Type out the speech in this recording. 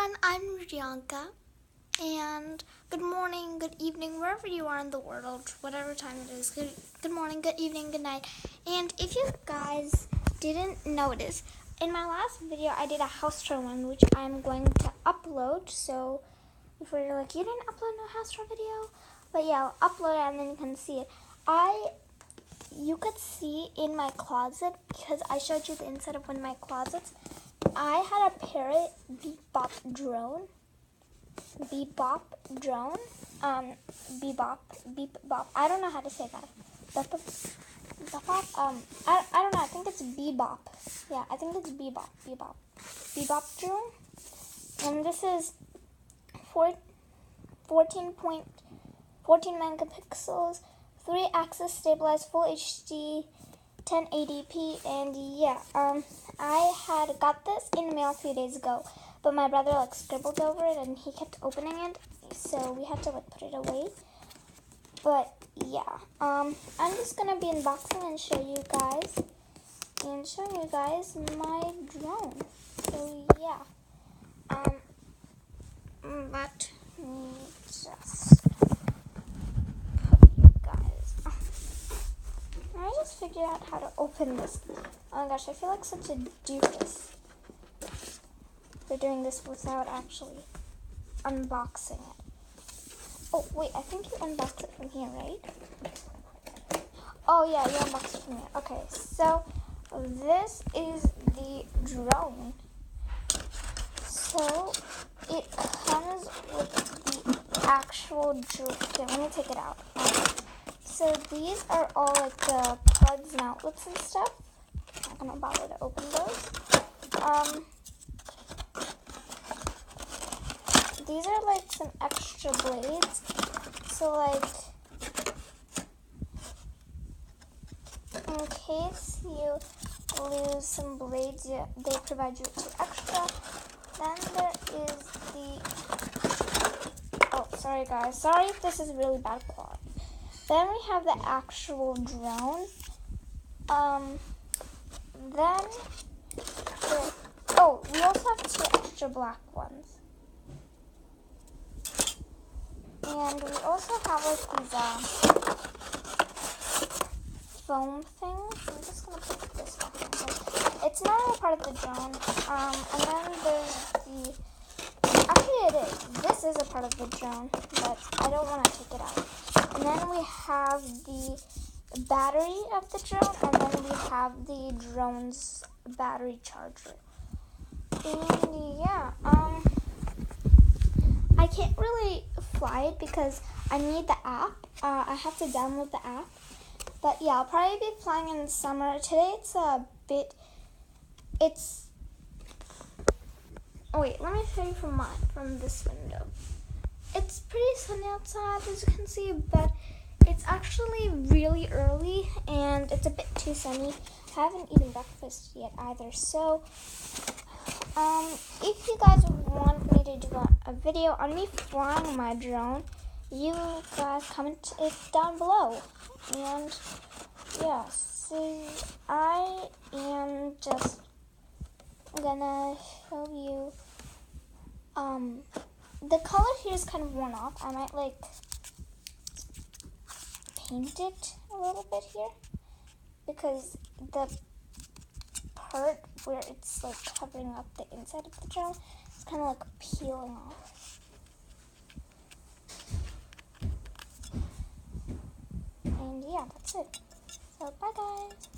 everyone, I'm Rianka, and good morning, good evening, wherever you are in the world, whatever time it is. Good morning, good evening, good night. And if you guys didn't notice, in my last video I did a house tour one, which I'm going to upload. So if you're like, you didn't upload no house tour video, but yeah, I'll upload it and then you can see it. You could see in my closet, because I showed you the inside of one of my closets. I had a Parrot BEOP drone. BEOP drone. BEOP. I don't know how to say that. I don't know. I think it's BEOP. Yeah, I think it's BEOP. BEOP drone. And this is 14 megapixels, 3-axis stabilized, full HD, 1080p, and yeah, I had got this in the mail a few days ago, but my brother scribbled over it and he kept opening it, so we had to put it away. But yeah, I'm just gonna be unboxing and showing you guys my drone. So yeah, let me just I just figured out how to open this. Oh my gosh, I feel like such a doofus for doing this without actually unboxing it. Oh wait, I think you unbox it from here, right? Oh yeah, you unbox it from here. Okay, so this is the drone. So it comes with the actual drone. Okay, let me take it out. So these are all the plugs and outlets and stuff. I'm not gonna bother to open those. These are some extra blades. So in case you lose some blades, they provide you 2 extra. Then there is oh, sorry guys. Sorry if this is really bad quality. Then we have the actual drone. We also have 2 extra black ones. And we also have these foam things. I'm just gonna put this back in. It's not really part of the drone. And then there's actually it is. This is a part of the drone, but I don't want to take it out. And then we have the battery of the drone, and then we have the drone's battery charger. And yeah, I can't really fly it because I need the app. I have to download the app. But yeah, I'll probably be flying in the summer. Today oh wait, let me show you from this window. It's pretty sunny outside, as you can see, but it's actually really early and it's a bit too sunny. I haven't eaten breakfast yet either. So, if you guys want me to do a video on me flying my drone, you guys comment it down below. And yeah, so I am just gonna show you, the color here is kind of worn off. I might paint it a little bit here because the part where it's covering up the inside of the drone is kind of peeling off. And yeah, that's it. So bye guys.